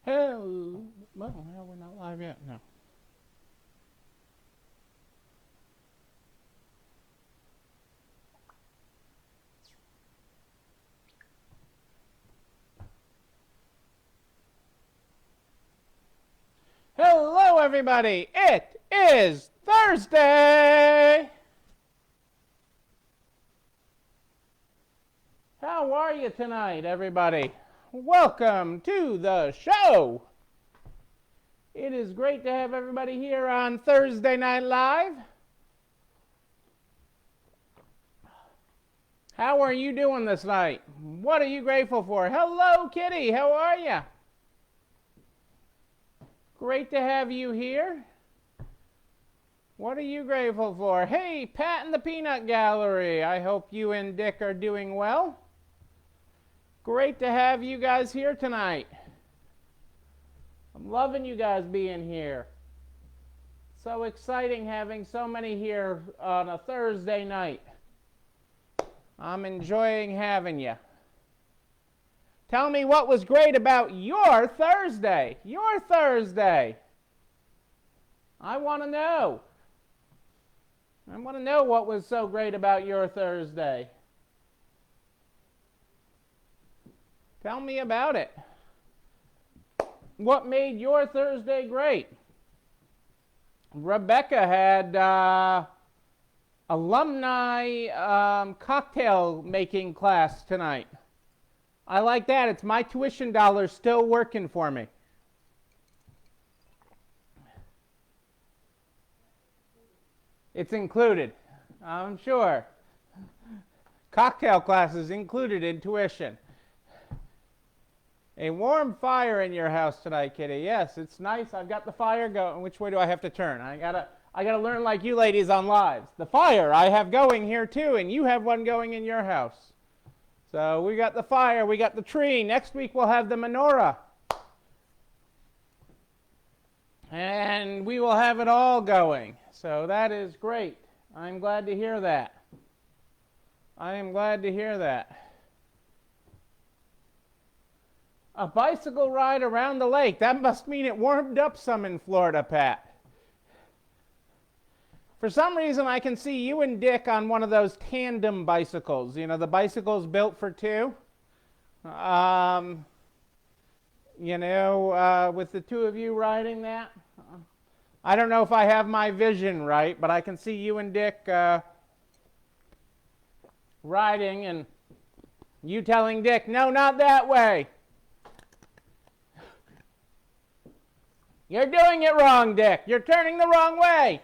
Hello. Well, no, we're not live yet. No. Hello, everybody. It is Thursday. How are you tonight, everybody? Welcome to the show. It is great to have everybody here on Thursday Night Live. How are you doing this night? What are you grateful for? Hello, Kitty. How are you? Great to have you here. What are you grateful for? Hey, Pat in the Peanut Gallery. I hope you and Dick are doing well. Great to have you guys here tonight. I'm loving you guys being here. So exciting having so many here on a Thursday night. I'm enjoying having you. Tell me what was great about your Thursday. Your Thursday. I want to know. I want to know what was so great about your Thursday. Tell me about it. What made your Thursday great? Rebecca had alumni cocktail making class tonight. I like that. It's my tuition dollars still working for me. It's included, I'm sure. Cocktail classes included in tuition. A warm fire in your house tonight, Kitty. Yes, it's nice. I've got the fire going. Which way do I have to turn? I gotta learn like you ladies on lives. The fire I have going here too, and you have one going in your house. So we got the fire, we got the tree. Next week we'll have the menorah. And we will have it all going. So that is great. I'm glad to hear that. I am glad to hear that. A bicycle ride around the lake. That must mean it warmed up some in Florida, Pat. For some reason, I can see you and Dick on one of those tandem bicycles. You know, the bicycles built for two. With the two of you riding that. I don't know if I have my vision right, but I can see you and Dick riding and you telling Dick, no, not that way. You're doing it wrong, Dick. You're turning the wrong way.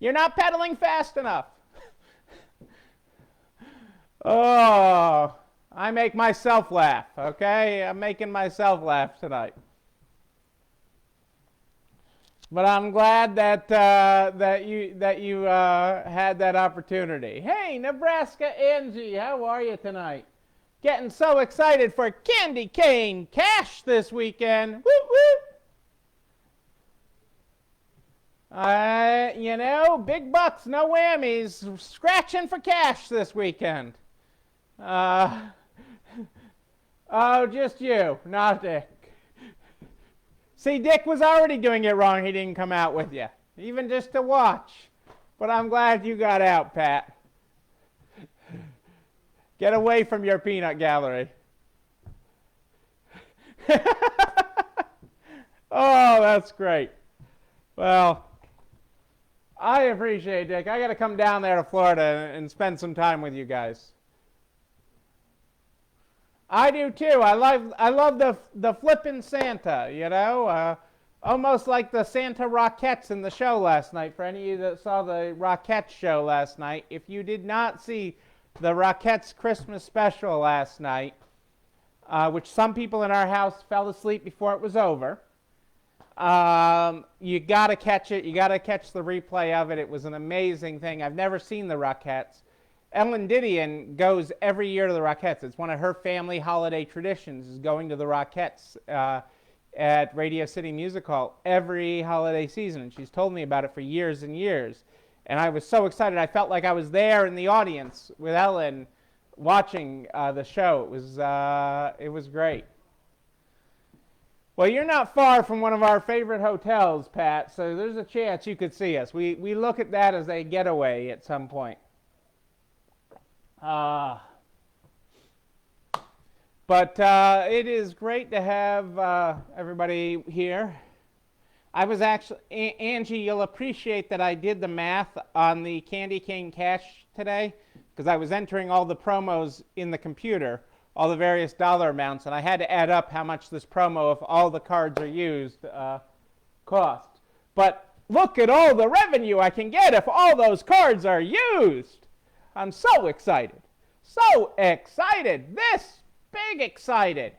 You're not pedaling fast enough. Oh, I make myself laugh, okay? I'm making myself laugh tonight. But I'm glad that you had that opportunity. Hey, Nebraska Angie, how are you tonight? Getting so excited for Candy Cane Cash this weekend. Woo woo! Big bucks, no whammies. Scratching for cash this weekend. Oh, just you, not Dick. See, Dick was already doing it wrong. He didn't come out with you, even just to watch. But I'm glad you got out, Pat. Get away from your peanut gallery. Oh, that's great. Well, I appreciate it, Dick. I got to come down there to Florida and spend some time with you guys. I do too. I love the flippin' Santa, almost like the Santa Rockettes in the show last night. For any of you that saw the Rockettes show last night, if you did not see the Rockettes Christmas special last night, which some people in our house fell asleep before it was over, you got to catch it. You got to catch the replay of it. It was an amazing thing. I've never seen the Rockettes. Ellen Didion goes every year to the Rockettes. It's one of her family holiday traditions is going to the Rockettes at Radio City Music Hall every holiday season. And she's told me about it for years and years. And I was so excited. I felt like I was there in the audience with Ellen watching the show. It was great. Well, you're not far from one of our favorite hotels, Pat, so there's a chance you could see us. We look at that as a getaway at some point. But it is great to have everybody here. I was actually, Angie, you'll appreciate that I did the math on the candy cane cash today, because I was entering all the promos in the computer, all the various dollar amounts, and I had to add up how much this promo, if all the cards are used, cost. But look at all the revenue I can get if all those cards are used. I'm so excited. So excited. This big excited.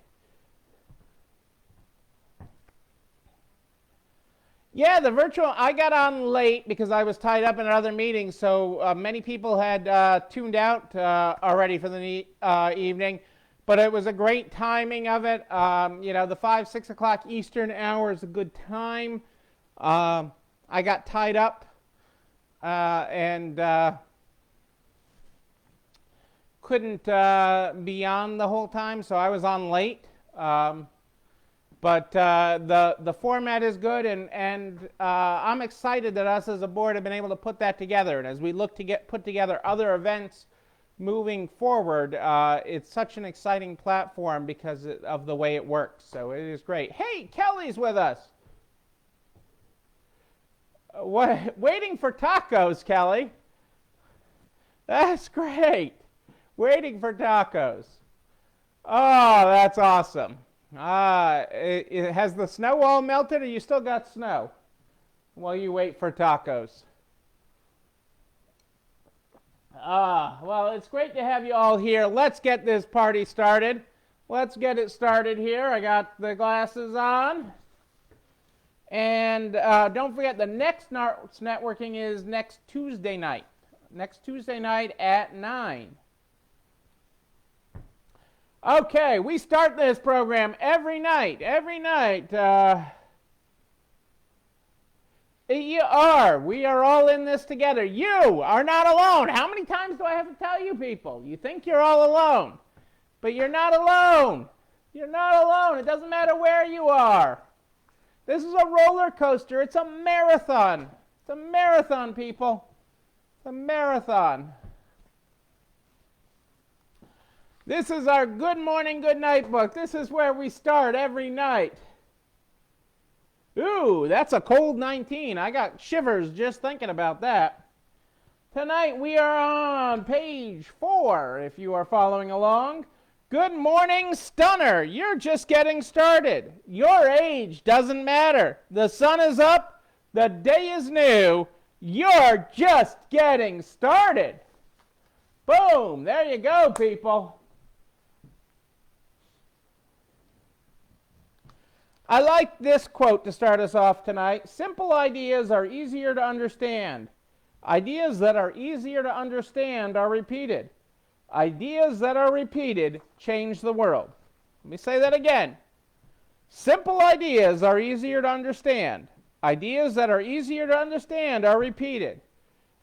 Yeah, the virtual, I got on late because I was tied up in another meeting, so many people had tuned out already for the evening, but it was a great timing of it. The 5, 6 o'clock Eastern hour is a good time. I got tied up and couldn't be on the whole time, so I was on late. But the format is good, and I'm excited that us as a board have been able to put that together. And as we look to put together other events moving forward, it's such an exciting platform because of the way it works. So it is great. Hey, Kelly's with us. Waiting for tacos, Kelly. That's great. Waiting for tacos. Oh, that's awesome. Has the snow all melted, or you still got snow while you wait for tacos? Well, it's great to have you all here. Let's get this party started. Let's get it started here. I got the glasses on. And don't forget, the next networking is next Tuesday night. Next Tuesday night at 9. Okay, we start this program every night. We are all in this together. You are not alone. How many times do I have to tell you people? You think you're all alone, but you're not alone. You're not alone. It doesn't matter where you are. This is a roller coaster. It's a marathon. It's a marathon, people. It's a marathon. This is our good morning, good night book. This is where we start every night. Ooh, that's a cold 19. I got shivers just thinking about that. Tonight we are on page 4, if you are following along. Good morning, stunner. You're just getting started. Your age doesn't matter. The sun is up. The day is new. You're just getting started. Boom. There you go, people. I like this quote to start us off tonight. Simple ideas are easier to understand. Ideas that are easier to understand are repeated. Ideas that are repeated change the world. Let me say that again. Simple ideas are easier to understand. Ideas that are easier to understand are repeated.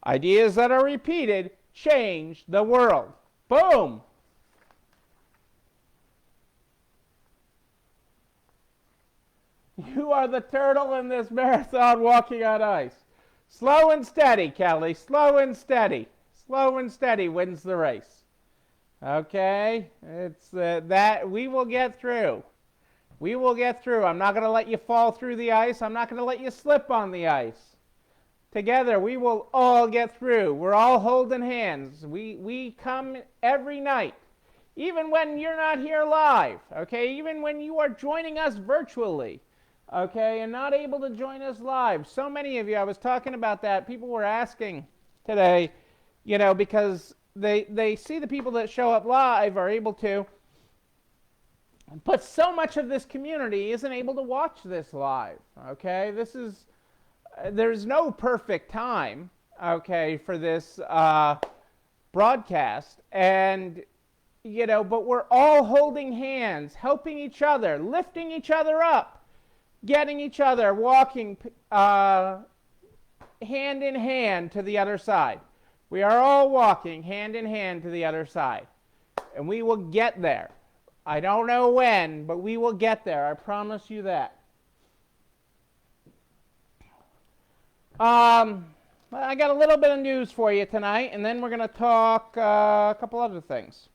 Ideas that are repeated change the world. Boom. You are the turtle in this marathon walking on ice. Slow and steady, Kelly. Slow and steady. Slow and steady wins the race. Okay? It's that we will get through. We will get through. I'm not going to let you fall through the ice. I'm not going to let you slip on the ice. Together, we will all get through. We're all holding hands. We come every night, even when you're not here live, okay? Even when you are joining us virtually. Okay, and not able to join us live. So many of you, I was talking about that. People were asking today, because they see the people that show up live are able to, but so much of this community isn't able to watch this live. Okay, there's no perfect time, okay, for this broadcast, and but we're all holding hands, helping each other, lifting each other up. Getting each other, walking hand in hand to the other side. We are all walking hand in hand to the other side. And we will get there. I don't know when, but we will get there. I promise you that. I got a little bit of news for you tonight, and then we're going to talk a couple other things.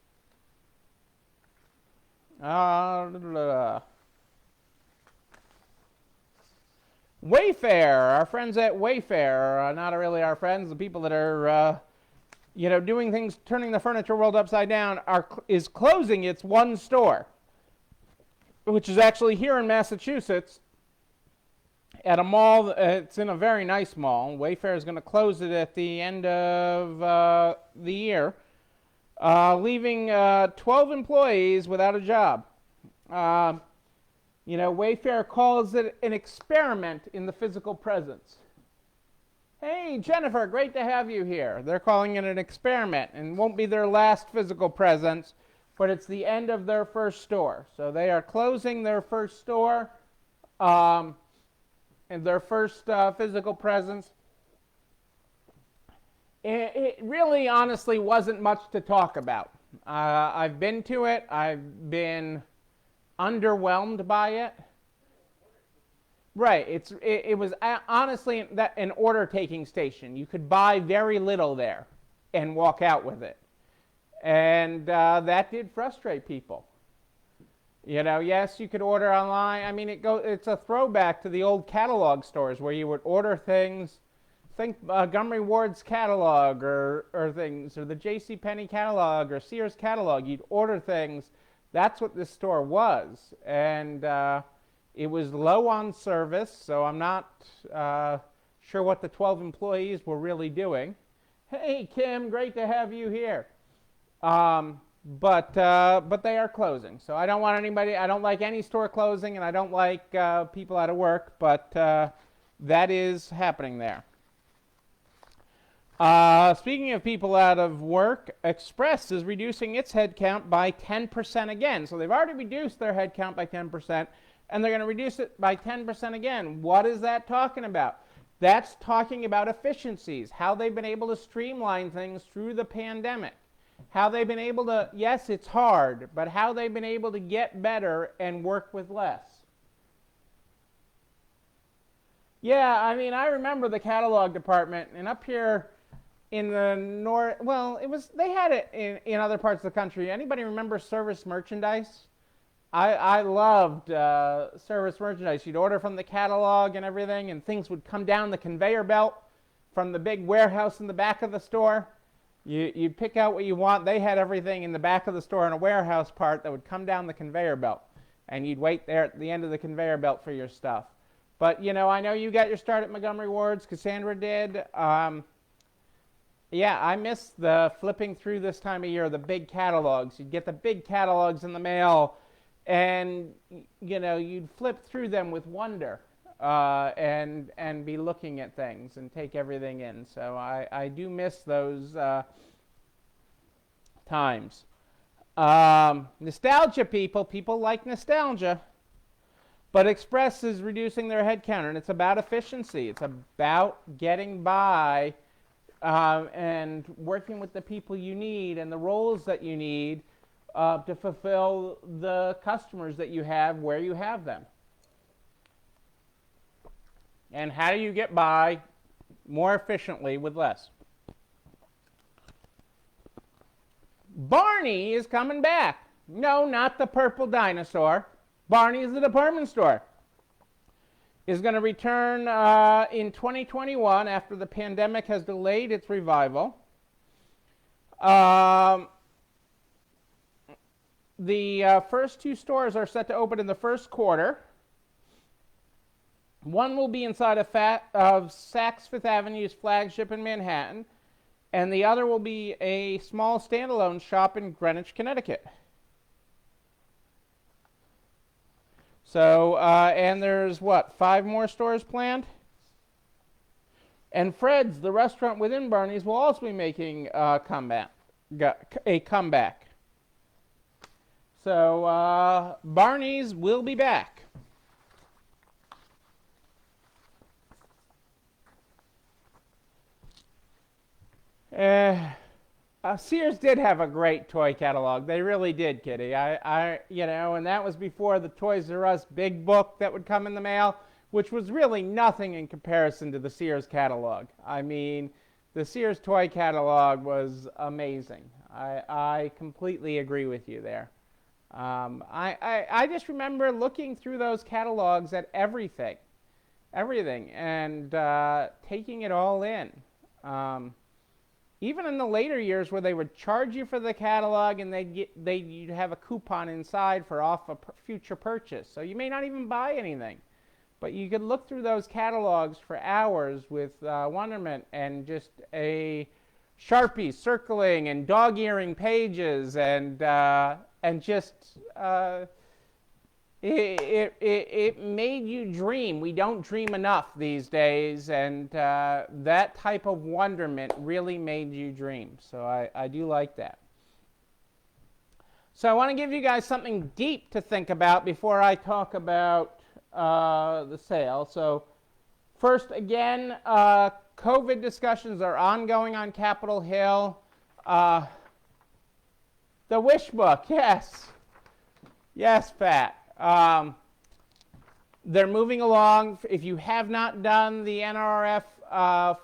Wayfair, our friends at Wayfair, not really our friends, the people that are, doing things, turning the furniture world upside down, is closing its one store, which is actually here in Massachusetts, at a mall. It's in a very nice mall. Wayfair is going to close it at the end of the year, leaving 12 employees without a job. Wayfair calls it an experiment in the physical presence. Hey, Jennifer, great to have you here. They're calling it an experiment, and won't be their last physical presence, but it's the end of their first store. So they are closing their first store, and their first physical presence. It really, honestly, wasn't much to talk about. I've been to it. I've been underwhelmed by it. Right. It was honestly an order taking station. You could buy very little there and walk out with it, and that did frustrate people. Yes, you could order online. I mean, it's a throwback to the old catalog stores where you would order things. Think Montgomery Ward's catalog or things, or the JCPenney catalog or Sears catalog. You'd order things. That's what this store was, and it was low on service, so I'm not sure what the 12 employees were really doing. Hey, Kim, great to have you here. But they are closing, so I don't like any store closing, and I don't like people out of work, but that is happening there. Speaking of people out of work, Express is reducing its headcount by 10% again. So they've already reduced their headcount by 10%, and they're going to reduce it by 10% again. What is that talking about? That's talking about efficiencies, how they've been able to streamline things through the pandemic, how they've been able to, yes, it's hard, but how they've been able to get better and work with less. Yeah, I mean, I remember the catalog department, and up here in the north, well, they had it in other parts of the country. Anybody remember service merchandise? I loved service merchandise. You'd order from the catalog and everything, and things would come down the conveyor belt from the big warehouse in the back of the store. You'd pick out what you want. They had everything in the back of the store in a warehouse part that would come down the conveyor belt, and you'd wait there at the end of the conveyor belt for your stuff. But, I know you got your start at Montgomery Ward's. Cassandra did. Yeah, I miss the flipping through this time of year, the big catalogs. You'd get the big catalogs in the mail, and, you'd flip through them with wonder and be looking at things and take everything in. So I do miss those times. Nostalgia people like nostalgia. But Express is reducing their headcount, and it's about efficiency. It's about getting by and working with the people you need and the roles that you need to fulfill the customers that you have where you have them. And how do you get by more efficiently with less? Barney is coming back. No, not the purple dinosaur. Barneys, the department store, is going to return in 2021 after the pandemic has delayed its revival. The first two stores are set to open in the first quarter. One will be inside of Saks Fifth Avenue's flagship in Manhattan, and the other will be a small standalone shop in Greenwich, Connecticut. So, and there's 5 more stores planned? And Fred's, the restaurant within Barneys, will also be making a comeback. So, Barneys will be back. Sears did have a great toy catalog. They really did, Kitty. And that was before the Toys R Us big book that would come in the mail, which was really nothing in comparison to the Sears catalog. I mean, the Sears toy catalog was amazing. I completely agree with you there. I just remember looking through those catalogs at everything, and taking it all in. Even in the later years where they would charge you for the catalog and you'd have a coupon inside for off a future purchase. So you may not even buy anything, but you could look through those catalogs for hours with wonderment and just a Sharpie circling and dog-earing pages and just it made you dream. We don't dream enough these days, and that type of wonderment really made you dream. So I do like that. So I want to give you guys something deep to think about before I talk about the sale. So first, again, COVID discussions are ongoing on Capitol Hill. The Wish Book, yes. Yes, Pat. They're moving along. If you have not done the NRF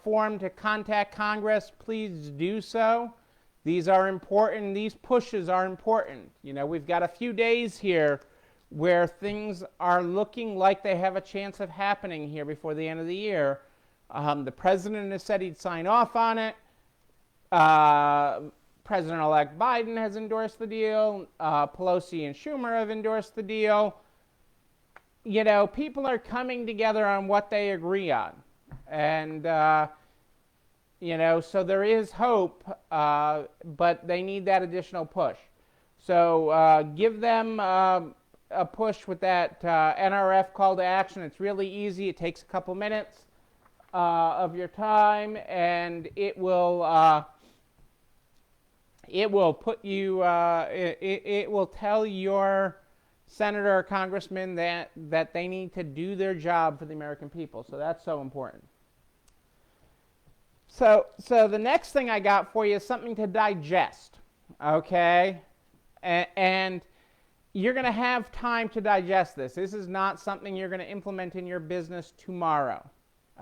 form to contact Congress, please do so. These are important. These pushes are important. You know, we've got a few days here where things are looking like they have a chance of happening here before the end of the year. The president has said he'd sign off on it. President-elect Biden has endorsed the deal. Pelosi and Schumer have endorsed the deal. You know, people are coming together on what they agree on. And, so there is hope, but they need that additional push. So give them a push with that NRF call to action. It's really easy. It takes a couple minutes of your time, and it will put you, it will tell your senator or congressman that they need to do their job for the American people. So that's so important. So the next thing I got for you is something to digest, okay? And you're going to have time to digest this. This is not something you're going to implement in your business tomorrow,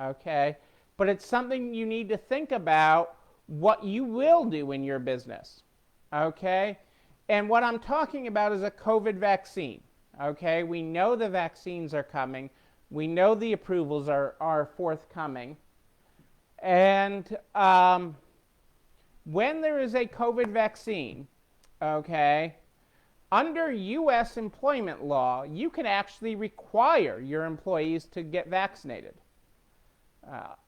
okay? But it's something you need to think about what you will do in your business, okay? And what I'm talking about is a COVID vaccine, okay? We know the vaccines are coming. We know the approvals are forthcoming. And when there is a COVID vaccine, okay, under U.S. employment law, you can actually require your employees to get vaccinated.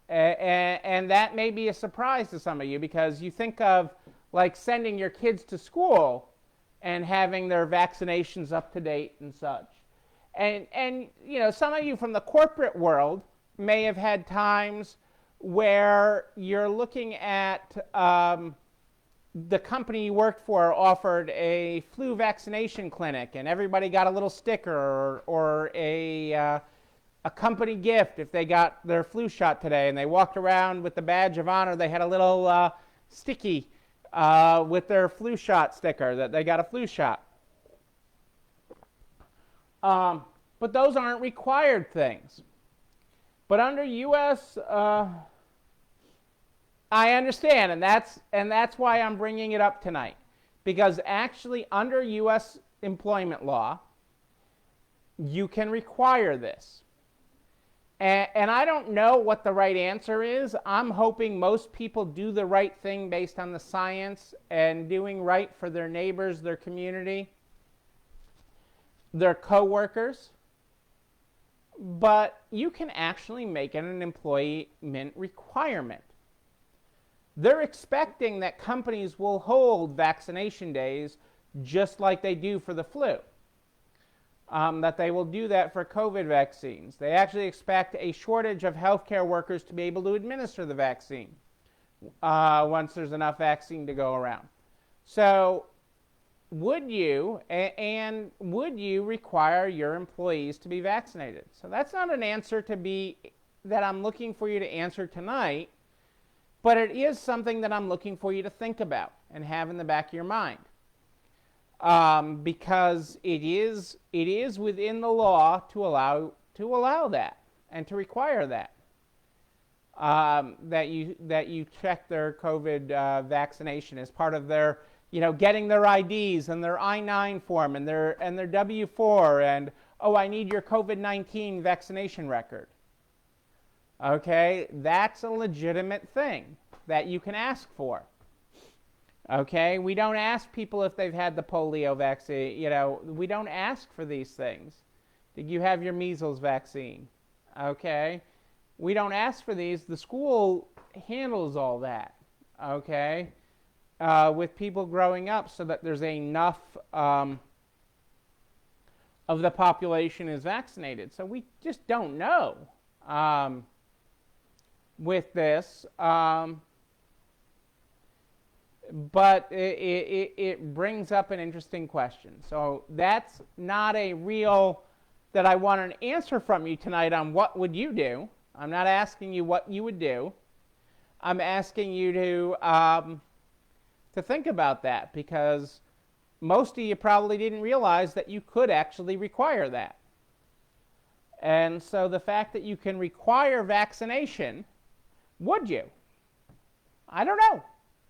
And that may be a surprise to some of you, because you think of like sending your kids to school and having their vaccinations up to date and such. And some of you from the corporate world may have had times where you're looking at the company you worked for offered a flu vaccination clinic, and everybody got a little sticker or a company gift if they got their flu shot today, and they walked around with the badge of honor. They had a little sticky with their flu shot sticker that they got a flu shot. But those aren't required things. But under U.S., I understand, and that's why I'm bringing it up tonight, because actually under U.S. employment law, you can require this. And I don't know what the right answer is. I'm hoping most people do the right thing based on the science and doing right for their neighbors, their community, their coworkers. But you can actually make it an employment requirement. They're expecting that companies will hold vaccination days just like they do for the flu. That they will do that for COVID vaccines. They actually expect a shortage of healthcare workers to be able to administer the vaccine once there's enough vaccine to go around. So would you require your employees to be vaccinated? So that's not an answer that I'm looking for you to answer tonight, but it is something that I'm looking for you to think about. and have in the back of your mind. Because it is within the law to allow that and to require that. That you check their COVID vaccination as part of their, getting their IDs and their I-9 form and their W-4 and, oh, I need your COVID-19 vaccination record. Okay, that's a legitimate thing that you can ask for. Okay, we don't ask people if they've had the polio vaccine. We don't ask for these things. Did you have your measles vaccine? Okay, we don't ask for these. The school handles all that. Okay, with people growing up, so that there's enough of the population is vaccinated. So we just don't know with this. But it brings up an interesting question. So that's not a real, that I want an answer from you tonight on what would you do. I'm not asking you what you would do. I'm asking you to think about that, because most of you probably didn't realize that you could actually require that. And so the fact that you can require vaccination, would you? I don't know.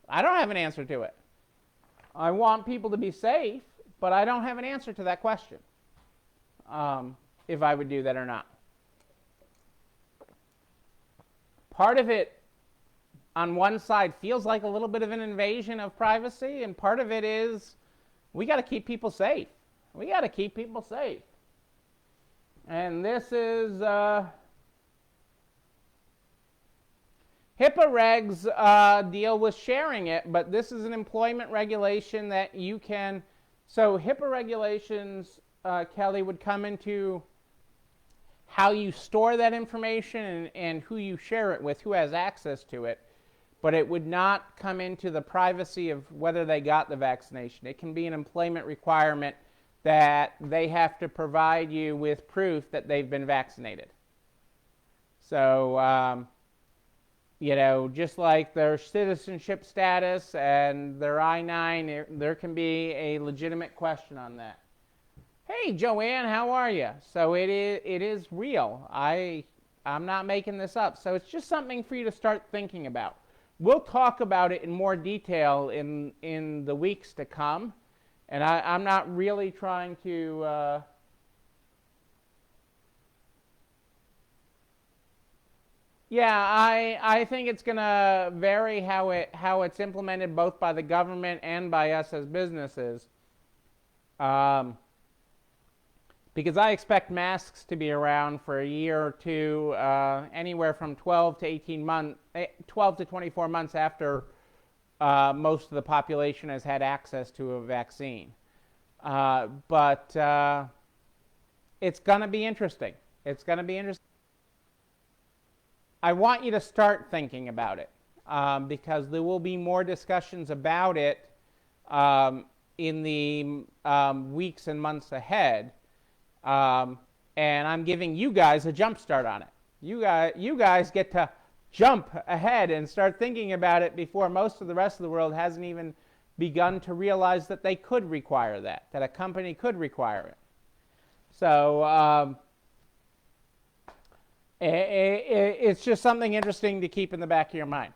I don't have an answer to it. I want people to be safe, but I don't have an answer to that question, if I would do that or not. Part of it, on one side, feels like a little bit of an invasion of privacy, and part of it is we got to keep people safe. We got to keep people safe. And this is HIPAA regs deal with sharing it, but this is an employment regulation that you can. So HIPAA regulations, Kelly, would come into how you store that information and who you share it with, who has access to it. But it would not come into the privacy of whether they got the vaccination. It can be an employment requirement that they have to provide you with proof that they've been vaccinated. So, just like their citizenship status and their I-9, there can be a legitimate question on that. Hey, Joanne, how are you? So it is real. I'm not making this up. So it's just something for you to start thinking about. We'll talk about it in more detail in the weeks to come. And I'm not really trying to... I think it's going to vary how it's implemented both by the government and by us as businesses. Because I expect masks to be around for a year or two, anywhere from 12 to 24 months after most of the population has had access to a vaccine. But it's going to be interesting. It's going to be interesting. I want you to start thinking about it, because there will be more discussions about it in the weeks and months ahead. And I'm giving you guys a jump start on it. You guys get to jump ahead and start thinking about it before most of the rest of the world hasn't even begun to realize that they could require that a company could require it. So it's just something interesting to keep in the back of your mind.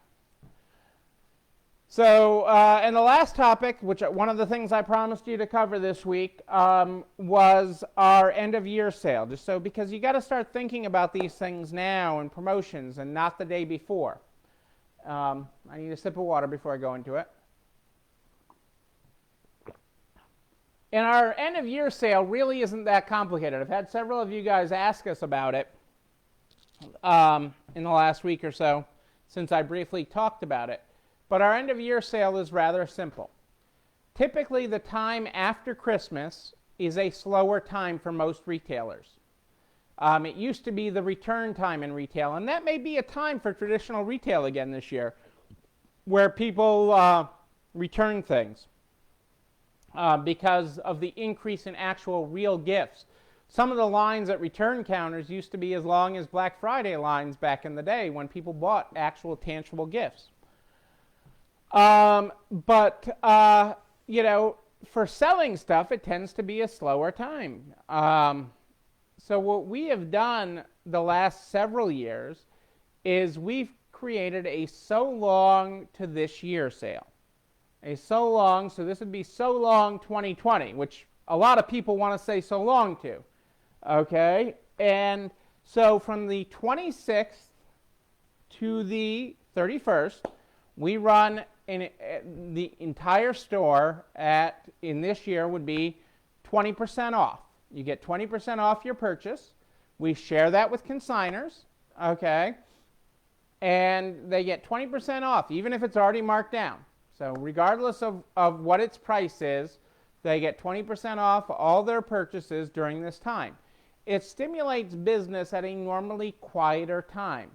So, and the last topic, which one of the things I promised you to cover this week, was our end-of-year sale. Just so, because you got to start thinking about these things now and promotions, and not the day before. I need a sip of water before I go into it. And our end-of-year sale really isn't that complicated. I've had several of you guys ask us about it in the last week or so, since I briefly talked about it. But our end-of-year sale is rather simple. Typically, the time after Christmas is a slower time for most retailers. It used to be the return time in retail, and that may be a time for traditional retail again this year, where people return things because of the increase in actual real gifts. Some of the lines at return counters used to be as long as Black Friday lines back in the day when people bought actual tangible gifts. But you know, for selling stuff, it tends to be a slower time. So what we have done the last several years is we've created a so long to this year sale. A so long, so this would be so long 2020, which a lot of people want to say so long to. Okay? And so from the 26th to the 31st, we run the entire store in this year would be 20% off. You get 20% off your purchase. We share that with consigners, okay? And they get 20% off, even if it's already marked down. So regardless of what its price is, they get 20% off all their purchases during this time. It stimulates business at a normally quieter time.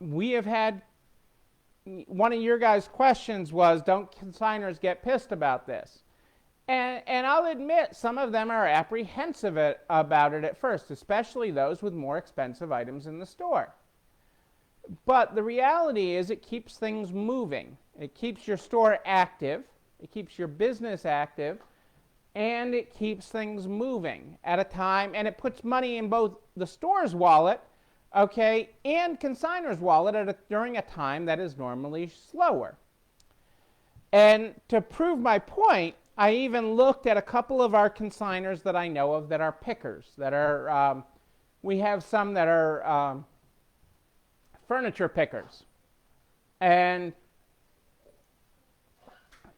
We have had, one of your guys' questions was, don't consigners get pissed about this? And I'll admit, some of them are apprehensive about it at first, especially those with more expensive items in the store. But the reality is it keeps things moving. It keeps your store active, it keeps your business active, and it keeps things moving at a time, and it puts money in both the store's wallet, okay, and consignor's wallet during a time that is normally slower. And to prove my point, I even looked at a couple of our consigners that I know of that are pickers, that are, we have some that are furniture pickers. And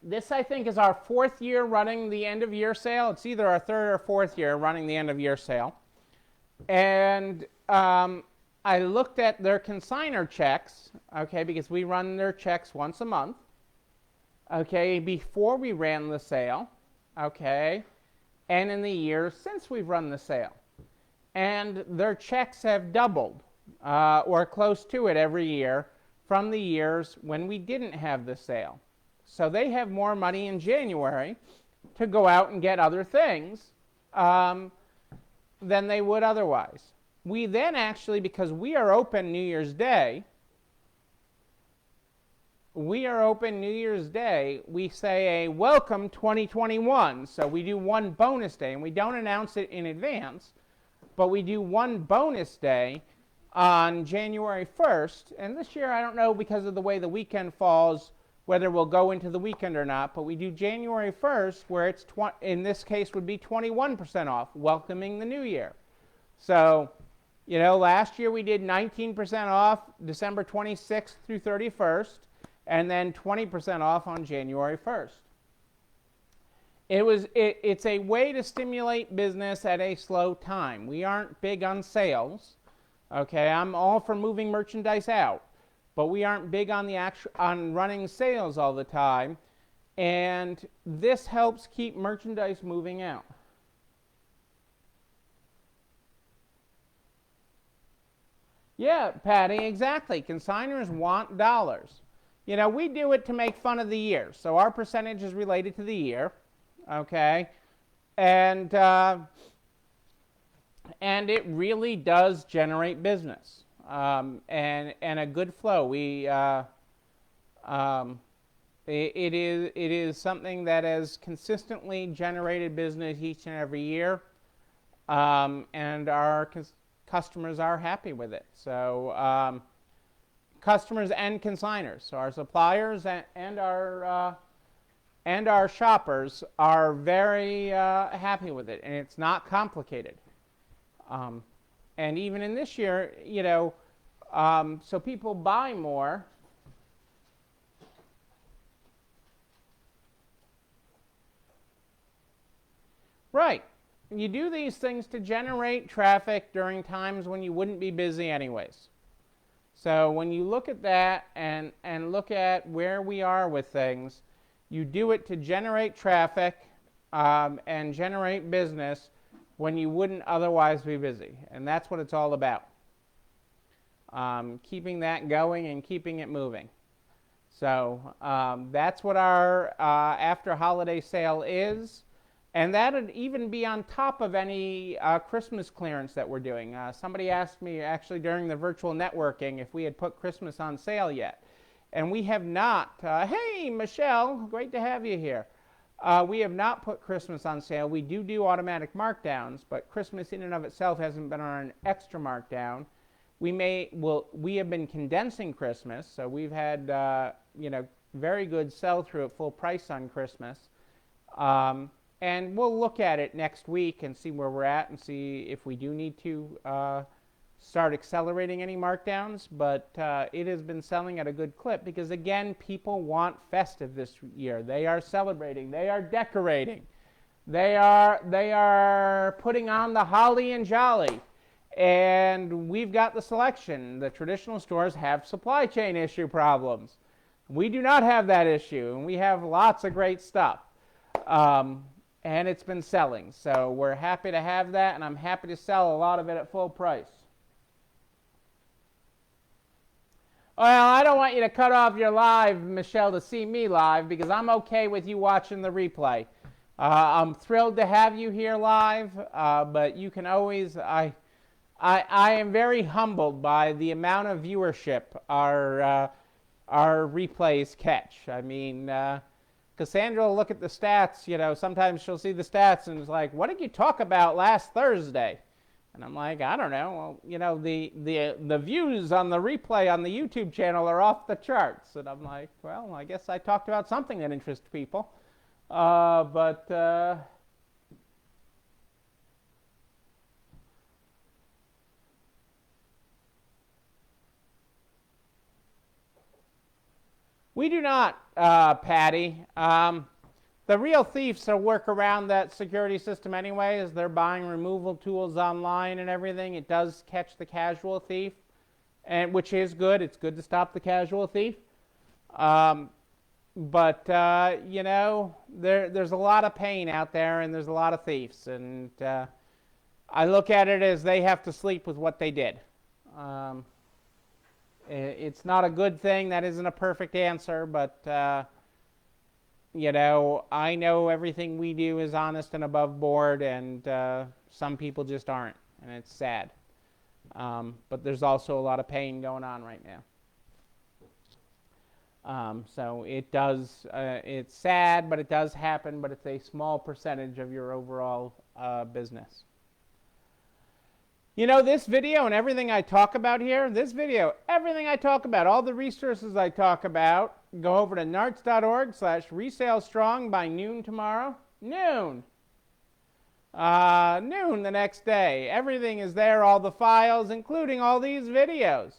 this, I think, is our 4th year running the end of year sale. It's either our 3rd or 4th year running the end of year sale. And I looked at their consignor checks, okay, because we run their checks once a month. Okay, before we ran the sale, okay, and in the years since we've run the sale. And their checks have doubled, or close to it every year, from the years when we didn't have the sale. So they have more money in January to go out and get other things than they would otherwise. We then actually, because we are open New Year's Day, we say a welcome 2021. So we do one bonus day, and we don't announce it in advance, but we do one bonus day on January 1st. And this year, I don't know, because of the way the weekend falls, whether we'll go into the weekend or not, but we do January 1st, where it's, in this case, would be 21% off, welcoming the new year. So, you know, last year we did 19% off December 26th through 31st. And then 20% off on January 1st. It's a way to stimulate business at a slow time. We aren't big on sales. Okay, I'm all for moving merchandise out, but we aren't big on on running sales all the time. And this helps keep merchandise moving out. Yeah, Patty, exactly. Consigners want dollars. You know, we do it to make fun of the year. So our percentage is related to the year, okay? And it really does generate business and a good flow. It is something that has consistently generated business each and every year, and our customers are happy with it. So. Customers and consigners, so our suppliers and our shoppers are very happy with it, and it's not complicated. And even in this year, you know, so people buy more. Right. You do these things to generate traffic during times when you wouldn't be busy anyways. So when you look at that and look at where we are with things, you do it to generate traffic and generate business when you wouldn't otherwise be busy. And that's what it's all about. Keeping that going and keeping it moving. So that's what our after holiday sale is. And that would even be on top of any Christmas clearance that we're doing. Somebody asked me actually during the virtual networking if we had put Christmas on sale yet. And we have not, hey, Michelle, great to have you here. We have not put Christmas on sale. We do automatic markdowns, but Christmas in and of itself hasn't been on an extra markdown. We have been condensing Christmas, so we've had, very good sell-through at full price on Christmas. And we'll look at it next week and see where we're at and see if we do need to start accelerating any markdowns. But it has been selling at a good clip because, again, people want festive this year. They are celebrating. They are decorating. They are putting on the holly and jolly. And we've got the selection. The traditional stores have supply chain issue problems. We do not have that issue, and we have lots of great stuff. And it's been selling. So we're happy to have that, and I'm happy to sell a lot of it at full price. Well, I don't want you to cut off your live, Michelle, to see me live, because I'm okay with you watching the replay. I'm thrilled to have you here live, but you can always... I am very humbled by the amount of viewership our replays catch. I mean... Cassandra will look at the stats, sometimes she'll see the stats and it's like, what did you talk about last Thursday? And I'm like, I don't know. Well, the views on the replay on the YouTube channel are off the charts. And I'm like, well, I guess I talked about something that interests people. We do not, Patty. The real thieves will work around that security system anyway, as they're buying removal tools online and everything. It does catch the casual thief, which is good. It's good to stop the casual thief. There's a lot of pain out there, and there's a lot of thieves. And I look at it as they have to sleep with what they did. It's not a good thing. That isn't a perfect answer, but, I know everything we do is honest and above board, and some people just aren't, and it's sad. But there's also a lot of pain going on right now. So it does, it's sad, but it does happen, but it's a small percentage of your overall business. This video and everything I talk about here, everything I talk about, all the resources I talk about, go over to narts.org/resalestrong by noon tomorrow. Noon the next day. Everything is there, all the files, including all these videos.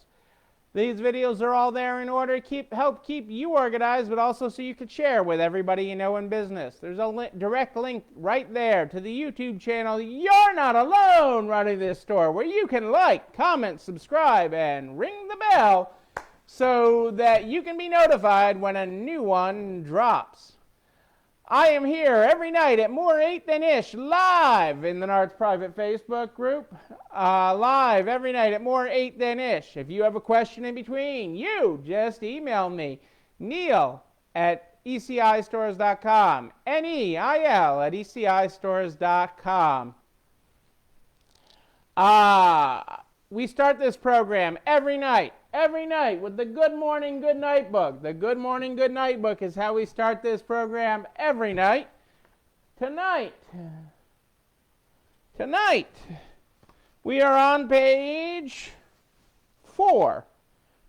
These videos are all there in order to help keep you organized, but also so you can share with everybody you know in business. There's a direct link right there to the YouTube channel You're Not Alone Running This Store, where you can like, comment, subscribe, and ring the bell so that you can be notified when a new one drops. I am here every night at more 8 than ish, live in the Narts private Facebook group. Live every night at more 8 than ish. If you have a question in between, you just email me, Neil@ECIstores.com, NEIL@ECIstores.com. We start this program every night with the Good Morning, Good Night book. The Good Morning, Good Night book is how we start this program every night. Tonight, we are on page 4.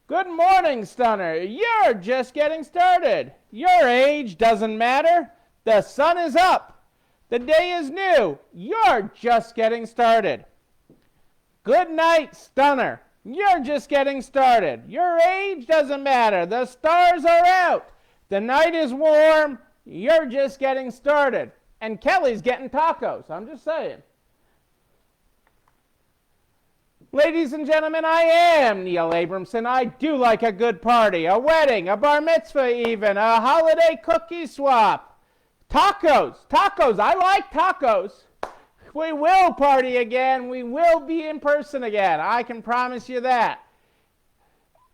Good morning, Stunner. You're just getting started. Your age doesn't matter. The sun is up. The day is new. You're just getting started. Good night, Stunner. You're just getting started. Your age doesn't matter. The stars are out. The night is warm. You're just getting started. And Kelly's getting tacos. I'm just saying. Ladies and gentlemen, I am Neil Abramson. I do like a good party, a wedding, a bar mitzvah even, a holiday cookie swap. Tacos. I like tacos. We will party again. We will be in person again. I can promise you that.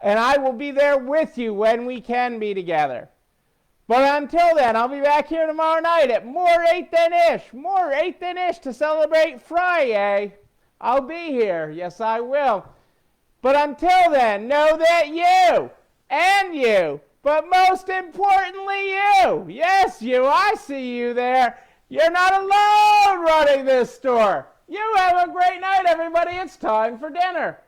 And I will be there with you when we can be together. But until then, I'll be back here tomorrow night at more 8 than ish to celebrate Friday. I'll be here. Yes, I will. But until then, know that you And you. But most importantly, you. Yes, you. I see you there. You're not alone running this store. You have a great night, everybody. It's time for dinner.